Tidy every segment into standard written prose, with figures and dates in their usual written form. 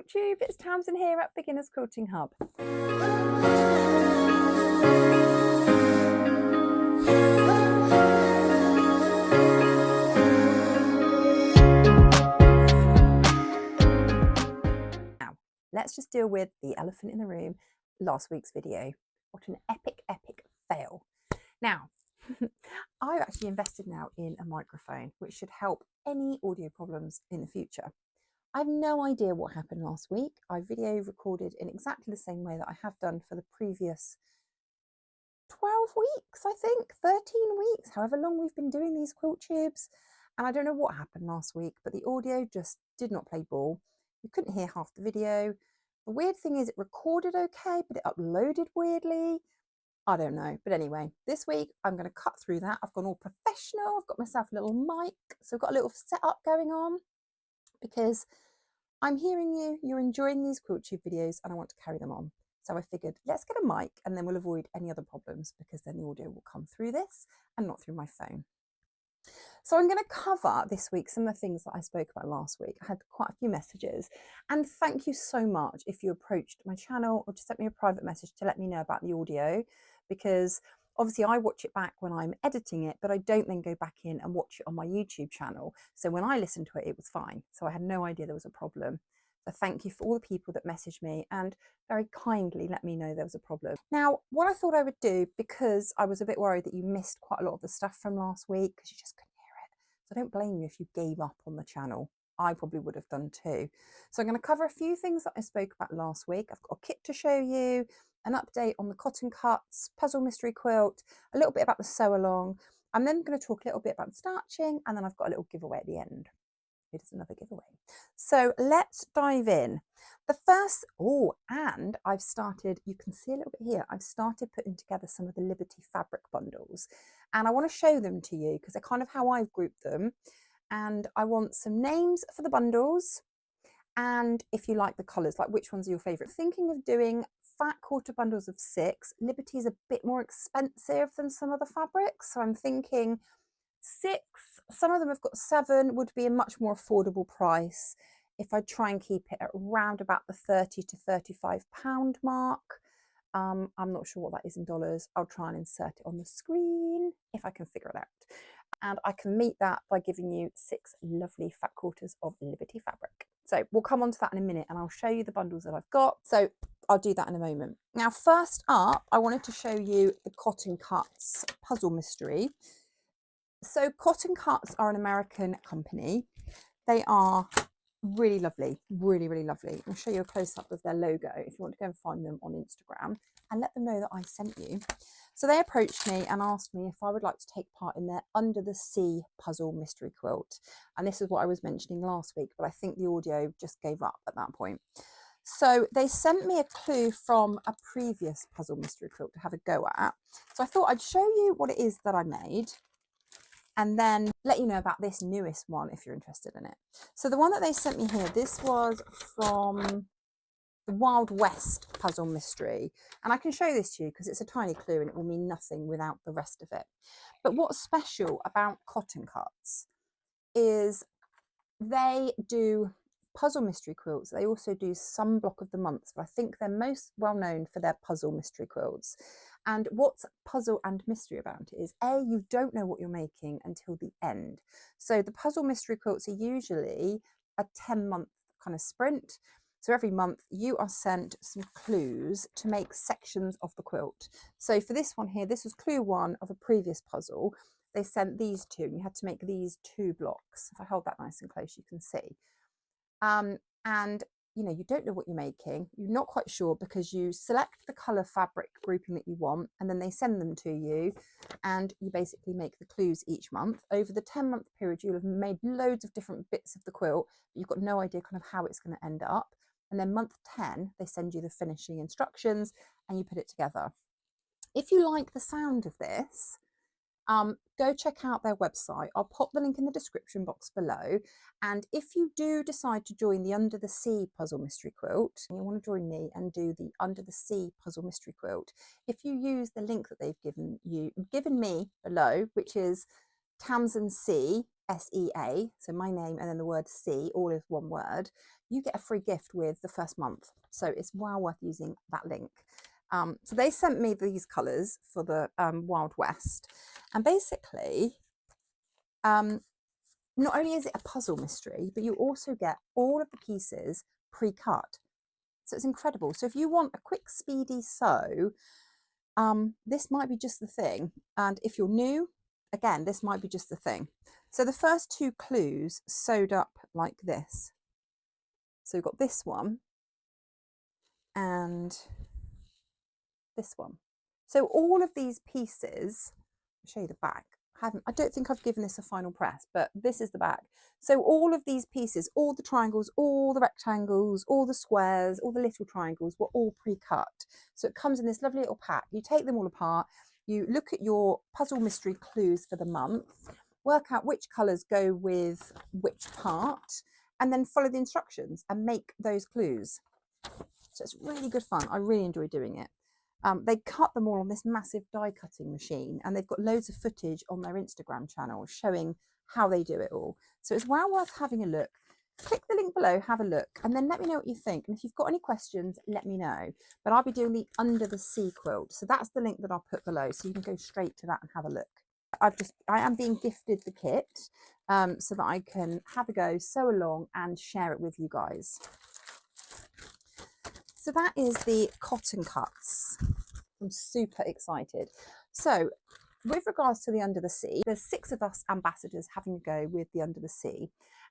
Quilt Tube, it's Tamsin here at Beginners Quilting Hub. Now, let's just deal with the elephant in the room, last week's video. What an epic fail. Now, I've actually invested now in a microphone, which should help any audio problems in the future. I have no idea what happened last week. I video recorded in exactly the same way that I have done for the previous 12 weeks, I think, 13 weeks, however long we've been doing these quilt tubes. And I don't know what happened last week, but the audio just did not play ball. You couldn't hear half the video. The weird thing is it recorded okay, but it uploaded weirdly. I don't know. But anyway, this week I'm going to cut through that. I've gone all professional. I've got myself a little mic. So I've got a little setup going on because I'm hearing you, you're enjoying these quilt tube videos and I want to carry them on. So I figured let's get a mic and then we'll avoid any other problems because then the audio will come through this and not through my phone. So I'm going to cover this week some of the things that I spoke about last week. I had quite a few messages and thank you so much if you approached my channel or just sent me a private message to let me know about the audio, because obviously I watch it back when I'm editing it, but I don't then go back in and watch it on my YouTube channel. So when I listened to it, it was fine. So I had no idea there was a problem. So thank you for all the people that messaged me and very kindly let me know there was a problem. Now, what I thought I would do, because I was a bit worried that you missed quite a lot of the stuff from last week because you just couldn't hear it. So I don't blame you if you gave up on the channel. I probably would have done too. So I'm going to cover a few things that I spoke about last week. I've got a kit to show you, an update on the cotton cuts, puzzle mystery quilt, a little bit about the sew along. I'm then going to talk a little bit about the starching, and then I've got a little giveaway at the end. It is another giveaway. So let's dive in. The first, and I've started, you can see a little bit here, I've started putting together some of the Liberty fabric bundles, and I want to show them to you because they're kind of how I've grouped them. And I want some names for the bundles, and if you like the colours, like which ones are your favourite. Thinking of doing fat quarter bundles of 6. Liberty is a bit more expensive than some of the fabrics, so I'm thinking 6. Some of them have got 7, would be a much more affordable price if I try and keep it at around about the £30 to £35 mark. I'm not sure what that is in dollars. I'll try and insert it on the screen if I can figure it out. And I can meet that by giving you 6 lovely fat quarters of Liberty fabric. So we'll come on to that in a minute and I'll show you the bundles that I've got. So I'll do that in a moment. Now, first up, I wanted to show you the Cotton Cuts Puzzle Mystery. So Cotton Cuts are an American company. They are really lovely, really lovely. I'll show you a close-up of their logo if you want to go and find them on Instagram and let them know that I sent you. So they approached me and asked me if I would like to take part in their Under the Sea puzzle mystery quilt. And this is what I was mentioning last week, but I think the audio just gave up at that point. So they sent me a clue from a previous puzzle mystery quilt to have a go at. So I thought I'd show you what it is that I made and then let you know about this newest one if you're interested in it. So the one that they sent me here, this was from the Wild West puzzle mystery. And I can show this to you because it's a tiny clue and it will mean nothing without the rest of it. But what's special about Cotton Cuts is they do puzzle mystery quilts. They also do some block of the months, but I think they're most well known for their puzzle mystery quilts. And what's puzzle and mystery about it is, A, you don't know what you're making until the end. So the puzzle mystery quilts are usually a 10-month kind of sprint. So every month you are sent some clues to make sections of the quilt. So for this one here, this was clue 1 of a previous puzzle. They sent these 2 and you had to make these 2 blocks. If I hold that nice and close, you can see. And you know, you don't know what you're making. You're not quite sure because you select the colour fabric grouping that you want and then they send them to you and you basically make the clues each month. Over the 10-month period, you'll have made loads of different bits of the quilt, but you've got no idea kind of how it's going to end up. And then month 10, they send you the finishing instructions and you put it together. If you like the sound of this, go check out their website. I'll pop the link in the description box below. And if you do decide to join the Under the Sea puzzle mystery quilt, and you want to join me and do the Under the Sea puzzle mystery quilt, if you use the link that they've given me below, which is Tamsin Sea SEA, so my name and then the word C, all is one word, you get a free gift with the first month. So it's well worth using that link. So they sent me these colours for the Wild West. And basically, not only is it a puzzle mystery, but you also get all of the pieces pre-cut. So it's incredible. So if you want a quick, speedy sew, this might be just the thing. And if you're new, again, this might be just the thing. So the first two clues sewed up like this. So we've got this one and this one. So all of these pieces, I'll show you the back. I don't think I've given this a final press, but this is the back. So all of these pieces, all the triangles, all the rectangles, all the squares, all the little triangles were all pre-cut. So it comes in this lovely little pack. You take them all apart, you look at your puzzle mystery clues for the month, work out which colours go with which part, and then follow the instructions and make those clues. So it's really good fun. I really enjoy doing it. They cut them all on this massive die cutting machine, and they've got loads of footage on their Instagram channel showing how they do it all. So it's well worth having a look. Click the link below, have a look, and then let me know what you think. And if you've got any questions, let me know. But I'll be doing the Under the Sea quilt. So that's the link that I'll put below, so you can go straight to that and have a look. I am being gifted the kit so that I can have a go, sew along and share it with you guys. So that is the cotton cuts. I'm super excited. So with regards to the Under the Sea, there's 6 of us ambassadors having a go with the Under the Sea,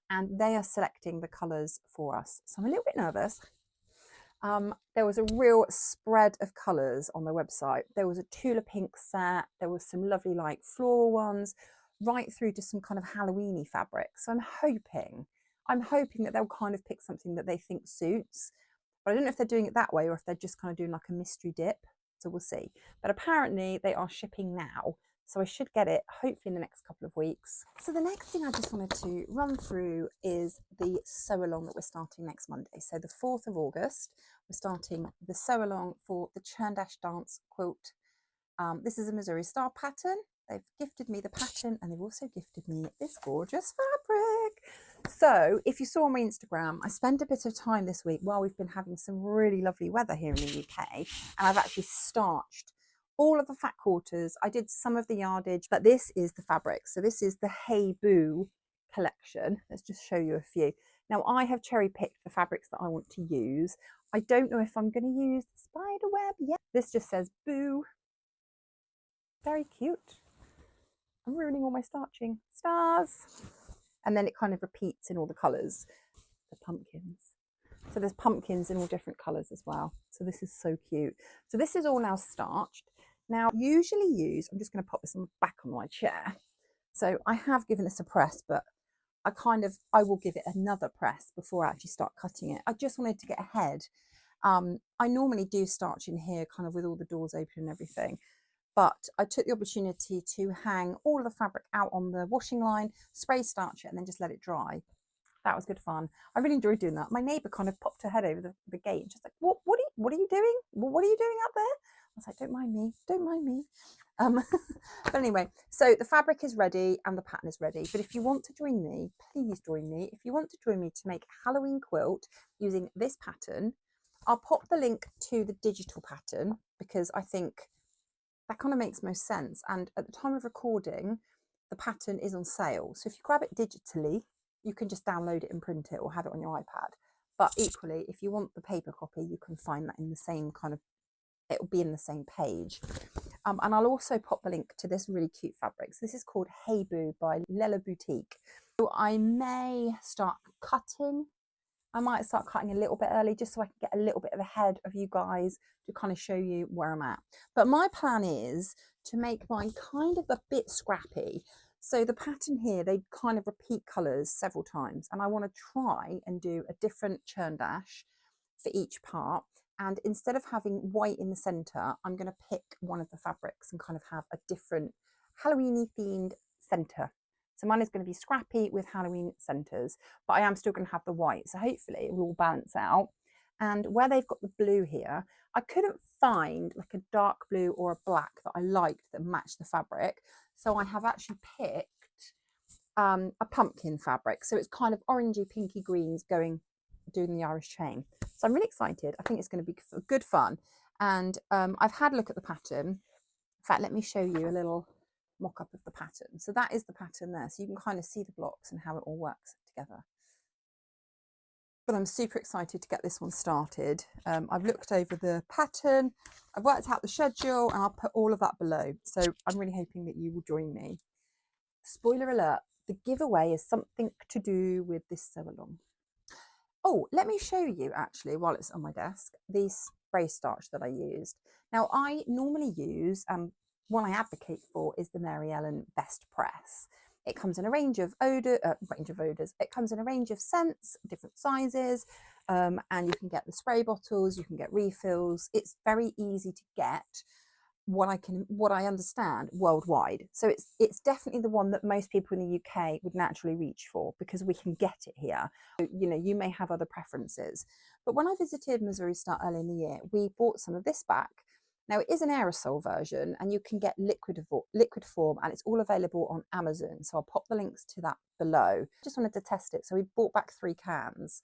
and they are selecting the colours for us. So I'm a little bit nervous. There was a real spread of colours on their website. There was a Tula pink set, there was some lovely like floral ones, right through to some kind of Halloweeny fabric. So I'm hoping that they'll kind of pick something that they think suits. But I don't know if they're doing it that way or if they're just kind of doing like a mystery dip. So we'll see. But apparently they are shipping now. So I should get it hopefully in the next couple of weeks. So the next thing I just wanted to run through is the sew along that we're starting next Monday. So the 4th of August, we're starting the sew along for the Churn Dash dance quilt. This is a Missouri style pattern. They've gifted me the pattern and they've also gifted me this gorgeous fabric. So if you saw on my Instagram, I spent a bit of time this week while we've been having some really lovely weather here in the UK, and I've actually starched all of the fat quarters. I did some of the yardage, but this is the fabric. So this is the Hey Boo collection. Let's just show you a few. Now I have cherry picked the fabrics that I want to use. I don't know if I'm going to use the spider web yet. This just says Boo. Very cute. I'm ruining all my starching. Stars. And then it kind of repeats in all the colours. The pumpkins. So there's pumpkins in all different colours as well. So this is so cute. So this is all now starched. Now, usually use, I'm just going to pop this on the back of my chair. So I have given this a press, but I will give it another press before I actually start cutting it. I just wanted to get ahead. I normally do starch in here kind of with all the doors open and everything. But I took the opportunity to hang all of the fabric out on the washing line, spray starch it, and then just let it dry. That was good fun. I really enjoyed doing that. My neighbour kind of popped her head over the gate and just like, what are you doing? What are you doing out there? I was like, don't mind me, don't mind me. But anyway, so the fabric is ready and the pattern is ready. But if you want to join me, please join me. If you want to join me to make a Halloween quilt using this pattern, I'll pop the link to the digital pattern because I think that kind of makes most sense. And at the time of recording, the pattern is on sale. So if you grab it digitally, you can just download it and print it or have it on your iPad. But equally, if you want the paper copy, you can find that in the same kind of, it will be in the same page. And I'll also pop the link to this really cute fabric. So this is called Hey Boo by Lella Boutique. So I may start cutting. I might start cutting a little bit early just so I can get a little bit of ahead of you guys to kind of show you where I'm at. But my plan is to make mine kind of a bit scrappy. So the pattern here, they kind of repeat colours several times, and I want to try and do a different churn dash for each part. And instead of having white in the centre, I'm going to pick one of the fabrics and kind of have a different Halloween-y themed centre. So mine is going to be scrappy with Halloween centres, but I am still going to have the white. So hopefully it will all balance out. And where they've got the blue here, I couldn't find like a dark blue or a black that I liked that matched the fabric. So I have actually picked a pumpkin fabric. So it's kind of orangey, pinky greens doing the Irish chain. So I'm really excited. I think it's going to be good fun. And I've had a look at the pattern. In fact, let me show you a little mock-up of the pattern. So that is the pattern there. So you can kind of see the blocks and how it all works together. But I'm super excited to get this one started. I've looked over the pattern, I've worked out the schedule, and I'll put all of that below. So I'm really hoping that you will join me. Spoiler alert, the giveaway is something to do with this sew along. Oh, let me show you actually, while it's on my desk, the spray starch that I used. Now I normally use, what I advocate for is the Mary Ellen Best Press. It comes in a range of odors. It comes in a range of scents, different sizes, and you can get the spray bottles, you can get refills. It's very easy to get, what I understand, worldwide. So it's definitely the one that most people in the UK would naturally reach for because we can get it here. So, you know, you may have other preferences. But when I visited Missouri Star early in the year, we bought some of this back. Now it is an aerosol version and you can get liquid form, and it's all available on Amazon. So I'll pop the links to that below. Just wanted to test it. So we bought back 3 cans.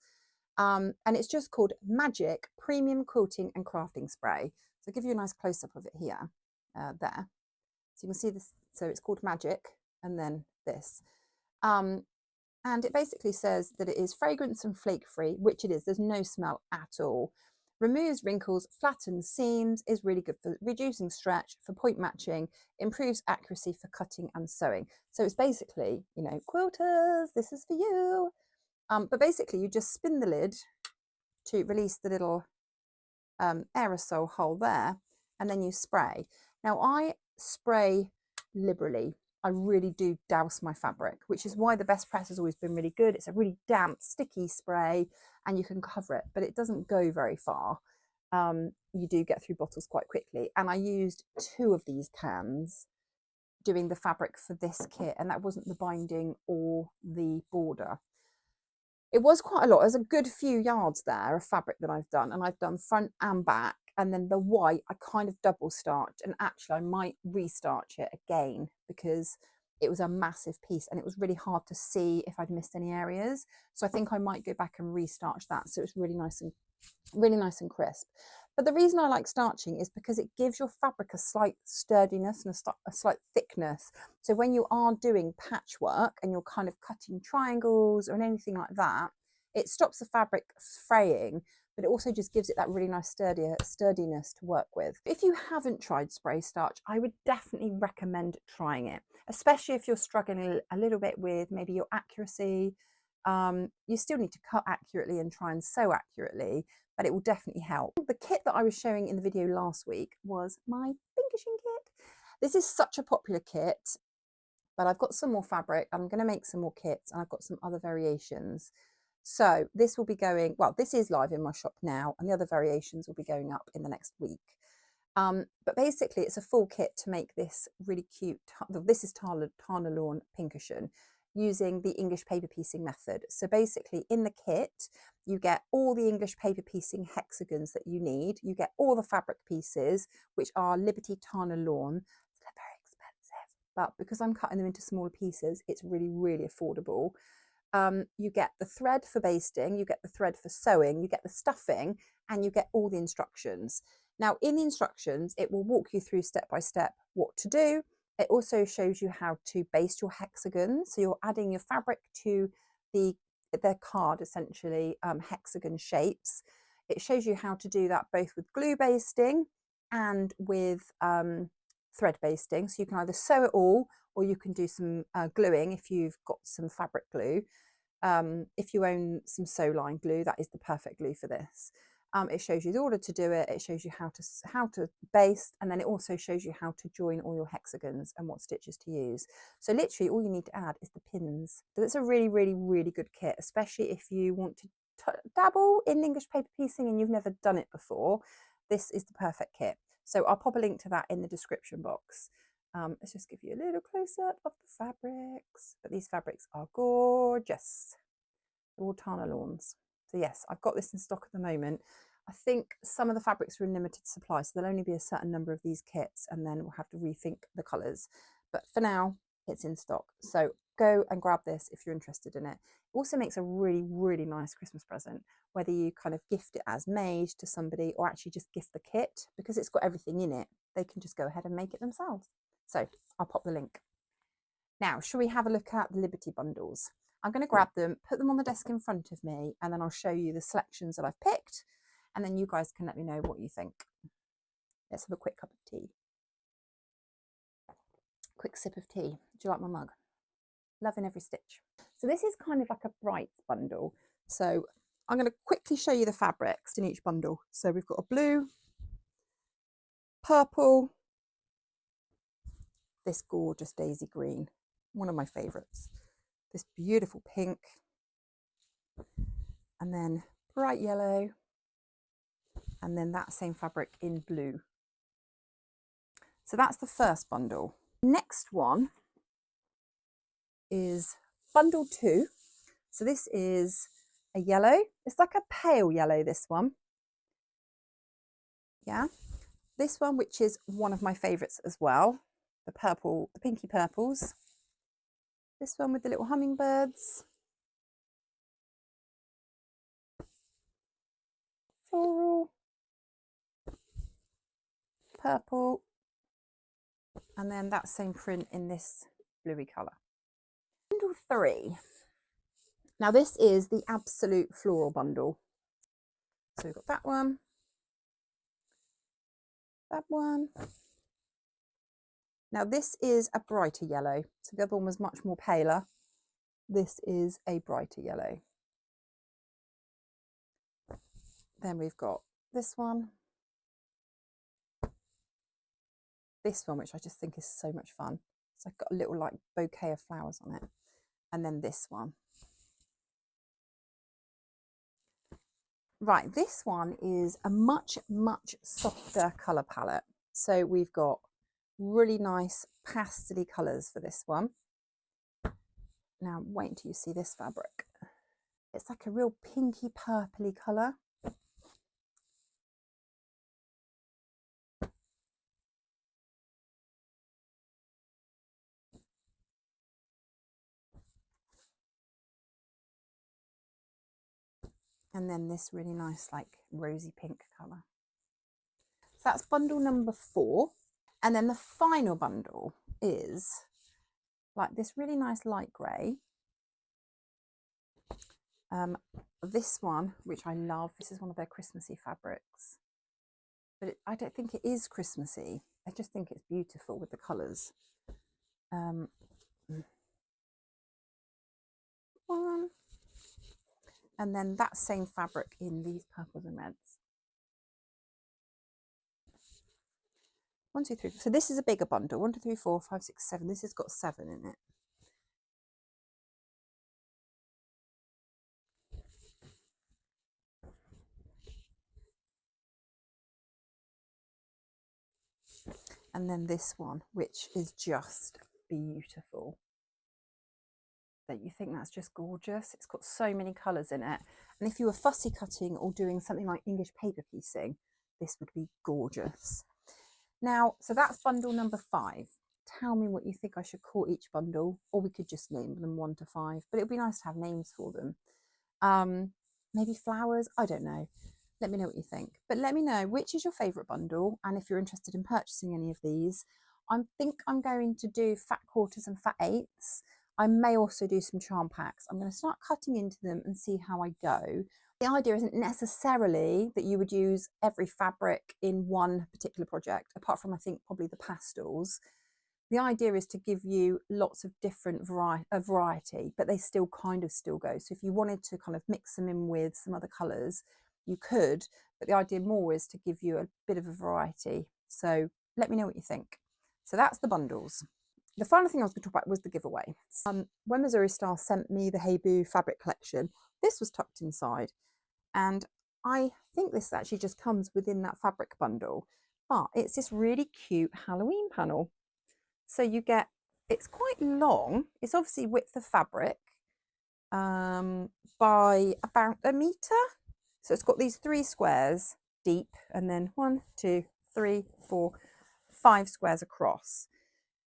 And it's just called Magic Premium Quilting and Crafting Spray. So I'll give you a nice close-up of it here, there. So you can see this, so it's called Magic, and then this. And it basically says that it is fragrance and flake-free, which it is. There's no smell at all. Removes wrinkles, flattens seams, is really good for reducing stretch, for point matching, improves accuracy for cutting and sewing. So it's basically, you know, quilters, this is for you. But basically you just spin the lid to release the little aerosol hole there, and then you spray. Now I spray liberally. I really do douse my fabric, which is why the Best Press has always been really good. It's a really damp, sticky spray and you can cover it, but it doesn't go very far. You do get through bottles quite quickly. And I used 2 of these cans doing the fabric for this kit, and that wasn't the binding or the border. It was quite a lot. There's a good few yards there of fabric that I've done, and I've done front and back. And then the white, I kind of double starched, and actually I might restarch it again because it was a massive piece and it was really hard to see if I'd missed any areas. So I think I might go back and restarch that. So it's really nice and crisp. But the reason I like starching is because it gives your fabric a slight sturdiness and a slight thickness. So when you are doing patchwork and you're kind of cutting triangles or anything like that, it stops the fabric fraying, but it also just gives it that really nice sturdiness to work with. If you haven't tried spray starch, I would definitely recommend trying it, especially if you're struggling a little bit with maybe your accuracy. You still need to cut accurately and try and sew accurately, but it will definitely help. The kit that I was showing in the video last week was my pinkish kit. This is such a popular kit, but I've got some more fabric. I'm going to make some more kits, and I've got some other variations. So this will be going, well, this is live in my shop now, and the other variations will be going up in the next week. But basically it's a full kit to make this really cute, this is Tana Lawn Pincushion, using the English paper piecing method. So basically in the kit, you get all the English paper piecing hexagons that you need. You get all the fabric pieces, which are Liberty Tana Lawn. They're very expensive, but because I'm cutting them into smaller pieces, it's really, really affordable. You get the thread for basting, you get the thread for sewing, you get the stuffing, and you get all the instructions. Now in the instructions, it will walk you through step by step what to do. It also shows you how to baste your hexagons. So you're adding your fabric to their card, essentially, hexagon shapes. It shows you how to do that both with glue basting and with thread basting. So you can either sew it all, or you can do some gluing if you've got some fabric glue. If you own some sew line glue, that is the perfect glue for this. It shows you the order to do it, it shows you how to baste, and then it also shows you how to join all your hexagons and what stitches to use. So literally all you need to add is the pins. So it's a really, really, really good kit, especially if you want to dabble in English paper piecing and you've never done it before. This is the perfect kit. So I'll pop a link to that in the description box. Let's just give you a little close-up of the fabrics. But these fabrics are gorgeous. They're all Tana Lawns. So yes, I've got this in stock at the moment. I think some of the fabrics are in limited supply, so there'll only be a certain number of these kits, and then we'll have to rethink the colours. But for now, it's in stock. So go and grab this if you're interested in it. It also makes a really, really nice Christmas present, whether you kind of gift it as made to somebody or actually just gift the kit, because it's got everything in it. They can just go ahead and make it themselves. So I'll pop the link. Now, shall we have a look at the Liberty bundles? I'm going to grab them, put them on the desk in front of me, and then I'll show you the selections that I've picked, and then you guys can let me know what you think. Let's have a quick cup of tea. Quick sip of tea. Do you like my mug? Loving every stitch. So this is kind of like a brights bundle. So I'm going to quickly show you the fabrics in each bundle. So we've got a blue, purple, this gorgeous daisy green, one of my favourites, this beautiful pink, and then bright yellow, and then that same fabric in blue. So that's the first bundle. Next one is bundle 2. So this is a yellow. It's like a pale yellow, this one. Yeah. This one, which is one of my favourites as well. The purple, the pinky purples. This one with the little hummingbirds. Floral. Purple. And then that same print in this bluey colour. Bundle 3. Now this is the absolute floral bundle. So we've got that one. That one. Now this is a brighter yellow. So the other one was much more paler. This is a brighter yellow. Then we've got this one. This one, which I just think is so much fun. So I've got a little like bouquet of flowers on it. And then this one. Right, this one is a much, much softer colour palette. So we've got really nice pastel-y colours for this one. Now wait until you see this fabric. It's like a real pinky purpley colour. And then this really nice like rosy pink colour. So that's bundle number 4. And then the final bundle is like this really nice light grey. This one, which I love, this is one of their Christmassy fabrics. But I don't think it is Christmassy. I just think it's beautiful with the colours. One. And then that same fabric in these purples and reds. 1, 2, 3. So this is a bigger bundle. 1, 2, 3, 4, 5, 6, 7. This has got 7 in it. And then this one, which is just beautiful. That you think that's just gorgeous. It's got so many colours in it. And if you were fussy cutting or doing something like English paper piecing, this would be gorgeous. Now, so that's bundle number 5. Tell me what you think I should call each bundle, or we could just name them 1 to 5, but it would be nice to have names for them. Maybe flowers, I don't know. Let me know what you think. But let me know which is your favourite bundle, and if you're interested in purchasing any of these. I think I'm going to do fat quarters and fat eighths. I may also do some charm packs. I'm going to start cutting into them and see how I go. The idea isn't necessarily that you would use every fabric in one particular project, apart from I think probably the pastels. The idea is to give you lots of different variety, but they still kind of still go. So if you wanted to kind of mix them in with some other colours, you could, but the idea more is to give you a bit of a variety. So let me know what you think. So that's the bundles. The final thing I was going to talk about was the giveaway. When Missouri Star sent me the Hey Boo fabric collection, this was tucked inside. And I think this actually just comes within that fabric bundle, but it's this really cute Halloween panel. So you get, it's quite long. It's obviously width of fabric by about a metre. So it's got these 3 squares deep and then 1, 2, 3, 4, 5 squares across.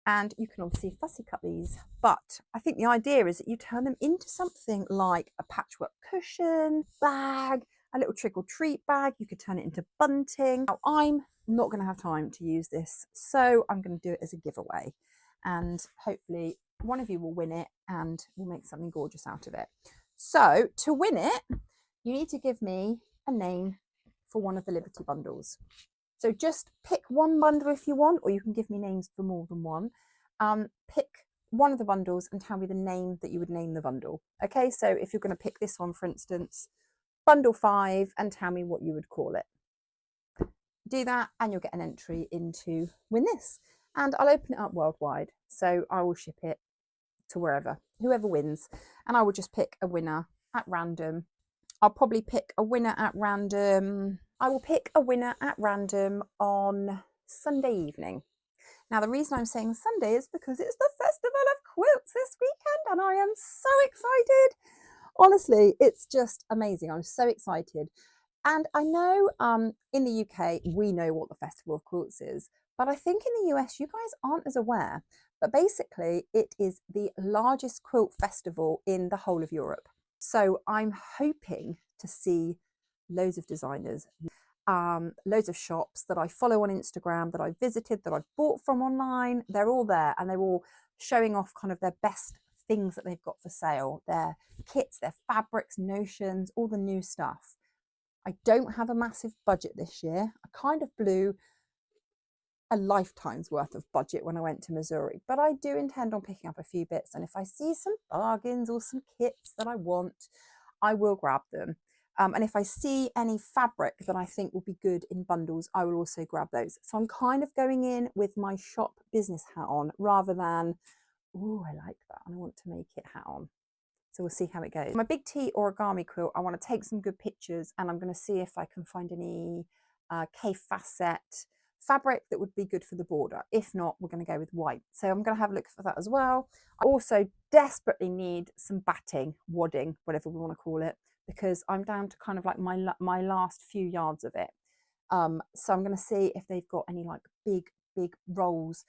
And you can obviously fussy cut these, but I think the idea is that you turn them into something like a patchwork cushion, bag, a little trick or treat bag. You could turn it into bunting. Now, I'm not going to have time to use this, so I'm going to do it as a giveaway. And hopefully one of you will win it and we'll make something gorgeous out of it. So to win it, you need to give me a name for one of the Liberty bundles. So just pick one bundle if you want, or you can give me names for more than one. Pick one of the bundles and tell me the name that you would name the bundle. Okay, so if you're going to pick this one, for instance, bundle 5, and tell me what you would call it. Do that and you'll get an entry into win this. And I'll open it up worldwide. So I will ship it to wherever, whoever wins. And I will just pick a winner at random. I'll probably pick a winner at random. I will pick a winner at random on Sunday evening. Now, the reason I'm saying Sunday is because it's the Festival of Quilts this weekend and I am so excited. Honestly, it's just amazing. I'm so excited. And I know in the UK, we know what the Festival of Quilts is, but I think in the US, you guys aren't as aware. But basically, it is the largest quilt festival in the whole of Europe. So I'm hoping to see loads of designers, loads of shops that I follow on Instagram, that I visited, that I've bought from online. They're all there and they're all showing off kind of their best things that they've got for sale, their kits, their fabrics, notions, all the new stuff. I don't have a massive budget this year. I kind of blew a lifetime's worth of budget when I went to Missouri, but I do intend on picking up a few bits, and if I see some bargains or some kits that I want, I will grab them. And if I see any fabric that I think will be good in bundles, I will also grab those. So I'm kind of going in with my shop business hat on rather than, oh, I like that and I want to make it hat on. So we'll see how it goes. My Big T origami quilt, I want to take some good pictures and I'm going to see if I can find any K facet fabric that would be good for the border. If not, we're going to go with white. So I'm going to have a look for that as well. I also desperately need some batting, wadding, whatever we want to call it, because I'm down to kind of like my last few yards of it. So I'm going to see if they've got any like big rolls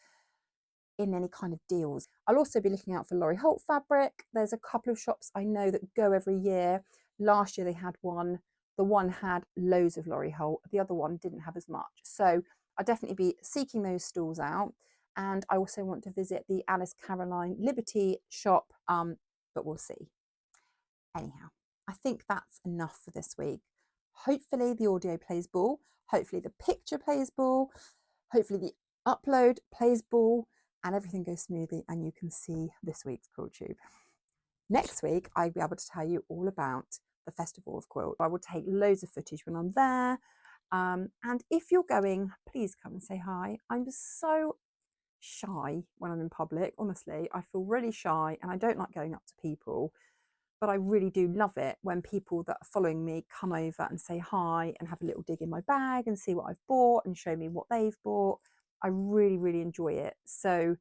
in any kind of deals. I'll also be looking out for Laurie Holt fabric. There's a couple of shops I know that go every year. Last year they had one. The one had loads of Laurie Holt. The other one didn't have as much. So I'll definitely be seeking those stalls out. And I also want to visit the Alice Caroline Liberty shop, but we'll see. Anyhow, I think that's enough for this week. Hopefully the audio plays ball. Hopefully the picture plays ball. Hopefully the upload plays ball and everything goes smoothly and you can see this week's Quilt Tube. Next week, I'll be able to tell you all about the Festival of Quilt. I will take loads of footage when I'm there. And if you're going, please come and say hi. I'm so shy when I'm in public. Honestly, I feel really shy and I don't like going up to people. But I really do love it when people that are following me come over and say hi and have a little dig in my bag and see what I've bought and show me what they've bought. I really, really enjoy it. So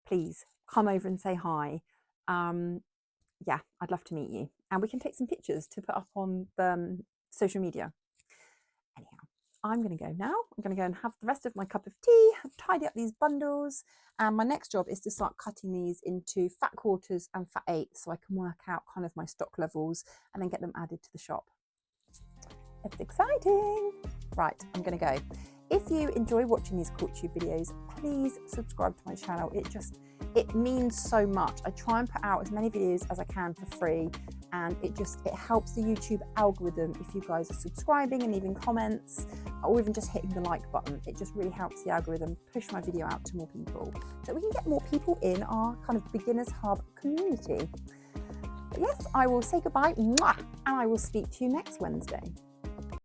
please come over and say hi. Yeah, I'd love to meet you. And we can take some pictures to put up on the social media. Anyhow, I'm going to go now. I'm going to go and have the rest of my cup of tea, tidy up these bundles. And my next job is to start cutting these into fat quarters and fat eighths so I can work out kind of my stock levels and then get them added to the shop. It's exciting. Right, I'm going to go. If you enjoy watching these Quilt Tube videos, please subscribe to my channel. It means so much. I try and put out as many videos as I can for free, and it helps the YouTube algorithm if you guys are subscribing and leaving comments or even just hitting the like button. It just really helps the algorithm push my video out to more people so we can get more people in our kind of beginners hub community. But yes, I will say goodbye, and I will speak to you next Wednesday.